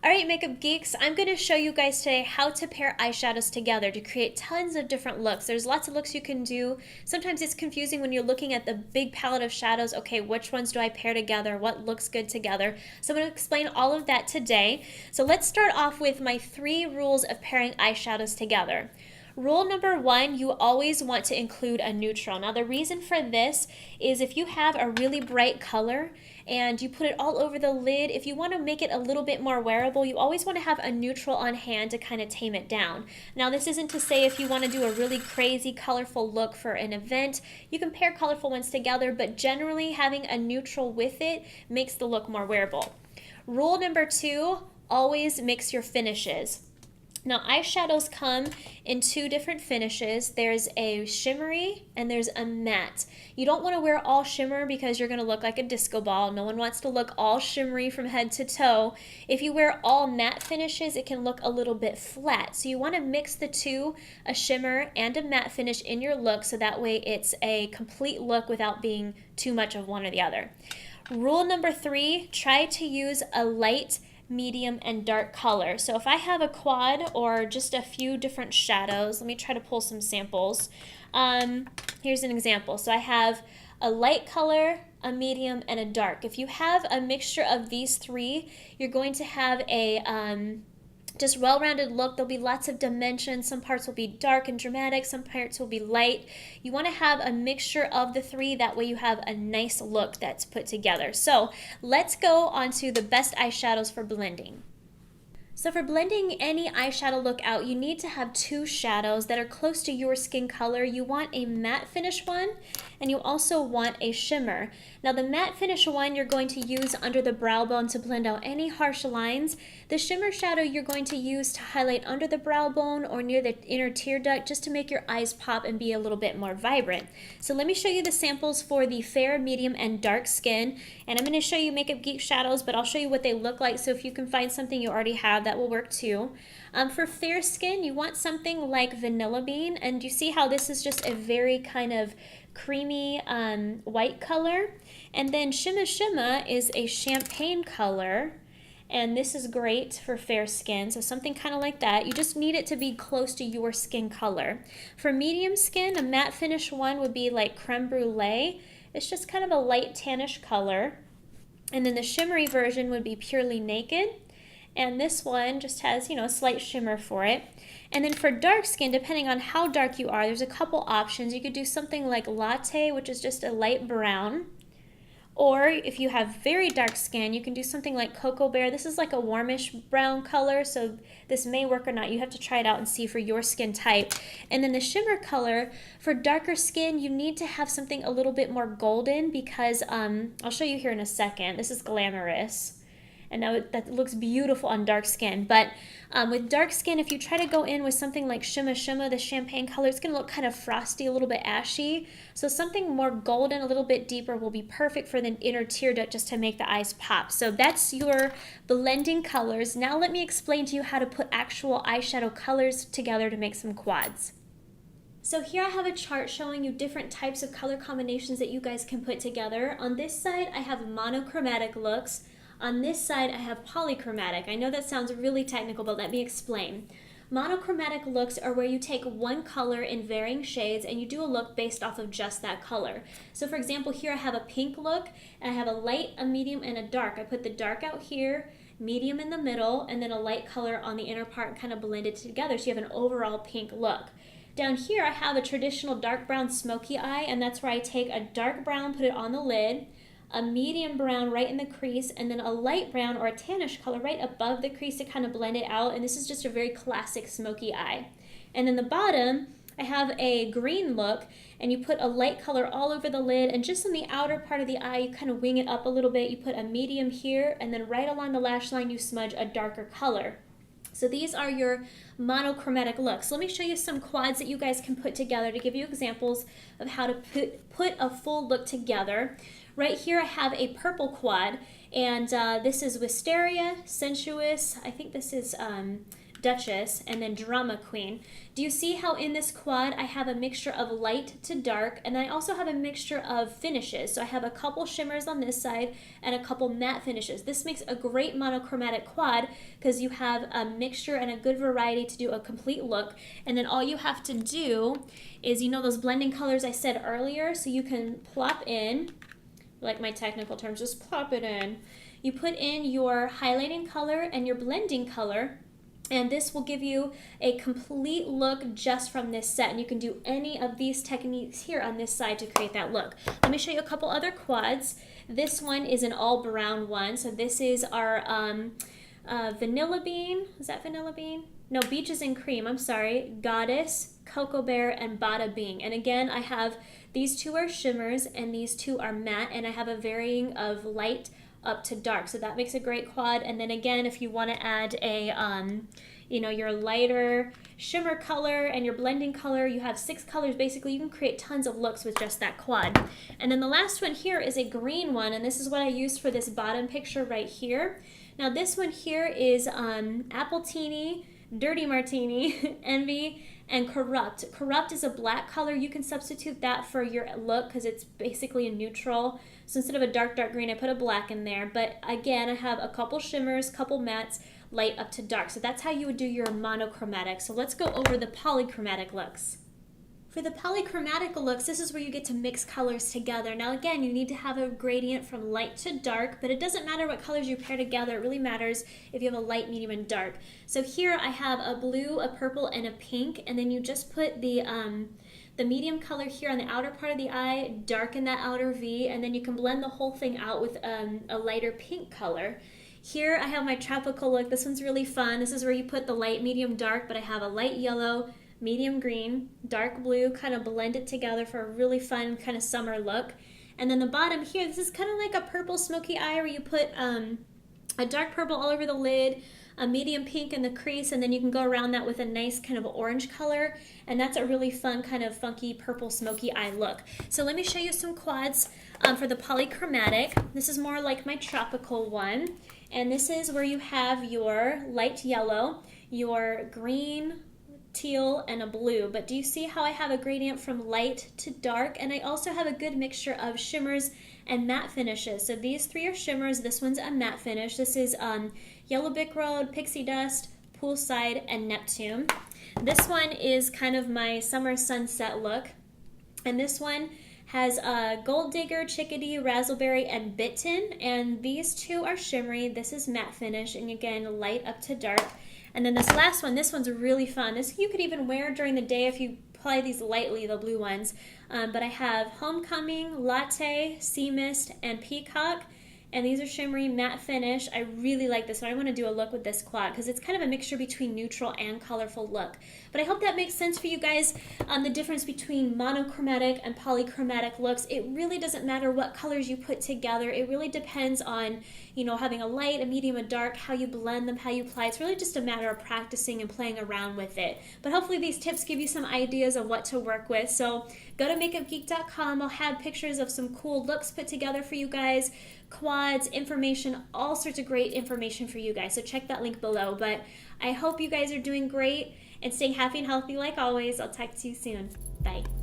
Alright, makeup geeks, I'm going to show you guys today how to pair eyeshadows together to create tons of different looks. There's lots of looks you can do. Sometimes it's confusing when you're looking at the big palette of shadows. Okay, which ones do I pair together? What looks good together? So I'm going to explain all of that today. So let's start off with my 3 rules of pairing eyeshadows together. Rule number 1, you always want to include a neutral. Now the reason for this is if you have a really bright color and you put it all over the lid, if you want to make it a little bit more wearable, you always want to have a neutral on hand to kind of tame it down. Now this isn't to say if you want to do a really crazy colorful look for an event, you can pair colorful ones together, but generally having a neutral with it makes the look more wearable. Rule number 2, always mix your finishes. Now eyeshadows come in 2 different finishes. There's a shimmery and there's a matte. You don't want to wear all shimmer because you're going to look like a disco ball. No one wants to look all shimmery from head to toe. If you wear all matte finishes, it can look a little bit flat. So you want to mix the 2, a shimmer and a matte finish in your look, so that way it's a complete look without being too much of one or the other. Rule number 3, try to use a light, medium, and dark color. So if I have a quad or just a few different shadows, let me try to pull some samples. Here's an example. So I have a light color, a medium, and a dark. If you have a mixture of these 3, you're going to have a just well-rounded look. There'll be lots of dimensions. Some parts will be dark and dramatic, some parts will be light. You want to have a mixture of the 3, that way you have a nice look that's put together. So let's go on to the best eyeshadows for blending. So for blending any eyeshadow look out, you need to have 2 shadows that are close to your skin color. You want a matte finish one, and you also want a shimmer. Now the matte finish one you're going to use under the brow bone to blend out any harsh lines. The shimmer shadow you're going to use to highlight under the brow bone or near the inner tear duct, just to make your eyes pop and be a little bit more vibrant. So let me show you the samples for the fair, medium, and dark skin. And I'm going to show you Makeup Geek shadows, but I'll show you what they look like, so if you can find something you already have, that will work too. For fair skin, you want something like Vanilla Bean, and you see how this is just a very kind of creamy white color. And then Shimma Shimma is a champagne color, and this is great for fair skin, so something kind of like that. You just need it to be close to your skin color. For medium skin, a matte finish one would be like Creme Brulee. It's just kind of a light tannish color. And then the shimmery version would be Purely Naked. And this one just has, a slight shimmer for it. And then for dark skin, depending on how dark you are, there's a couple options. You could do something like Latte, which is just a light brown. Or if you have very dark skin, you can do something like Cocoa Bear. This is like a warmish brown color, so this may work or not. You have to try it out and see for your skin type. And then the shimmer color, for darker skin, you need to have something a little bit more golden, because I'll show you here in a second. This is Glamorous. And now that looks beautiful on dark skin. But with dark skin, if you try to go in with something like Shimma Shimma, the champagne color, it's going to look kind of frosty, a little bit ashy. So something more golden, a little bit deeper, will be perfect for the inner tear duct, just to make the eyes pop. So that's your blending colors. Now let me explain to you how to put actual eyeshadow colors together to make some quads. So here I have a chart showing you different types of color combinations that you guys can put together. On this side, I have monochromatic looks. On this side, I have polychromatic. I know that sounds really technical, but let me explain. Monochromatic looks are where you take one color in varying shades and you do a look based off of just that color. So for example, here I have a pink look, and I have a light, a medium, and a dark. I put the dark out here, medium in the middle, and then a light color on the inner part, and kind of blend it together so you have an overall pink look. Down here, I have a traditional dark brown smoky eye, and that's where I take a dark brown, put it on the lid, a medium brown right in the crease, and then a light brown or a tannish color right above the crease to kind of blend it out. And this is just a very classic smoky eye. And then the bottom, I have a green look, and you put a light color all over the lid, and just on the outer part of the eye, you kind of wing it up a little bit. You put a medium here, and then right along the lash line, you smudge a darker color. So these are your monochromatic looks. Let me show you some quads that you guys can put together to give you examples of how to put a full look together. Right here I have a purple quad, and this is Wisteria, Sensuous, I think this is Duchess, and then Drama Queen. Do you see how in this quad I have a mixture of light to dark, and I also have a mixture of finishes? So I have a couple shimmers on this side and a couple matte finishes. This makes a great monochromatic quad because you have a mixture and a good variety to do a complete look. And then all you have to do is, you know those blending colors I said earlier? So you can plop in, like my technical terms, just plop it in. You put in your highlighting color and your blending color, and this will give you a complete look just from this set. And you can do any of these techniques here on this side to create that look. Let me show you a couple other quads. This one is an all brown one. So this is our Vanilla Bean. Is that Vanilla Bean? No, Beaches and Cream, I'm sorry. Goddess, Cocoa Bear, and Bada Bing. And again, I have these two are shimmers and these two are matte, and I have a varying of light up to dark, so that makes a great quad. And then again, if you want to add a you know, your lighter shimmer color and your blending color, you have 6 colors. Basically, you can create tons of looks with just that quad. And then the last one here is a green one, and this is what I used for this bottom picture right here. Now this one here is Apple Teeny, Dirty Martini, Envy, and Corrupt. Corrupt is a black color. You can substitute that for your look because it's basically a neutral. So instead of a dark green, I put a black in there. But again, I have a couple shimmers, couple mattes, light up to dark. So that's how you would do your monochromatic. So let's go over the polychromatic looks. For the polychromatic looks, this is where you get to mix colors together. Now again, you need to have a gradient from light to dark, but it doesn't matter what colors you pair together. It really matters if you have a light, medium, and dark. So here I have a blue, a purple, and a pink, and then you just put the medium color here on the outer part of the eye, darken that outer V, and then you can blend the whole thing out with a lighter pink color. Here I have my tropical look. This one's really fun. This is where you put the light, medium, dark, but I have a light yellow, medium green, dark blue, kind of blend it together for a really fun kind of summer look. And then the bottom here, this is kind of like a purple smoky eye where you put a dark purple all over the lid, a medium pink in the crease, and then you can go around that with a nice kind of orange color, and that's a really fun kind of funky purple smoky eye look. So let me show you some quads for the polychromatic. This is more like my tropical one, and this is where you have your light yellow, your green, teal, and a blue. But do you see how I have a gradient from light to dark? And I also have a good mixture of shimmers and matte finishes. So these 3 are shimmers. This one's a matte finish. This is Yellow Brick Road, Pixie Dust, Poolside, and Neptune. This one is kind of my summer sunset look. And this one has Gold Digger, Chickadee, Razzleberry, and Bitten. And these 2 are shimmery. This is matte finish, and again, light up to dark. And then this last one, this one's really fun. This you could even wear during the day if you apply these lightly, the blue ones. But I have Homecoming, Latte, Sea Mist, and Peacock. And these are shimmery matte finish. I really like this one. I want to do a look with this quad because it's kind of a mixture between neutral and colorful look. But I hope that makes sense for you guys, the difference between monochromatic and polychromatic looks. It really doesn't matter what colors you put together. It really depends on, you know, having a light, a medium, a dark, how you blend them, how you apply. It's really just a matter of practicing and playing around with it. But hopefully these tips give you some ideas of what to work with. So go to makeupgeek.com. I'll have pictures of some cool looks put together for you guys, quads, information, all sorts of great information for you guys. So check that link below. But I hope you guys are doing great and staying happy and healthy like always. I'll talk to you soon. Bye.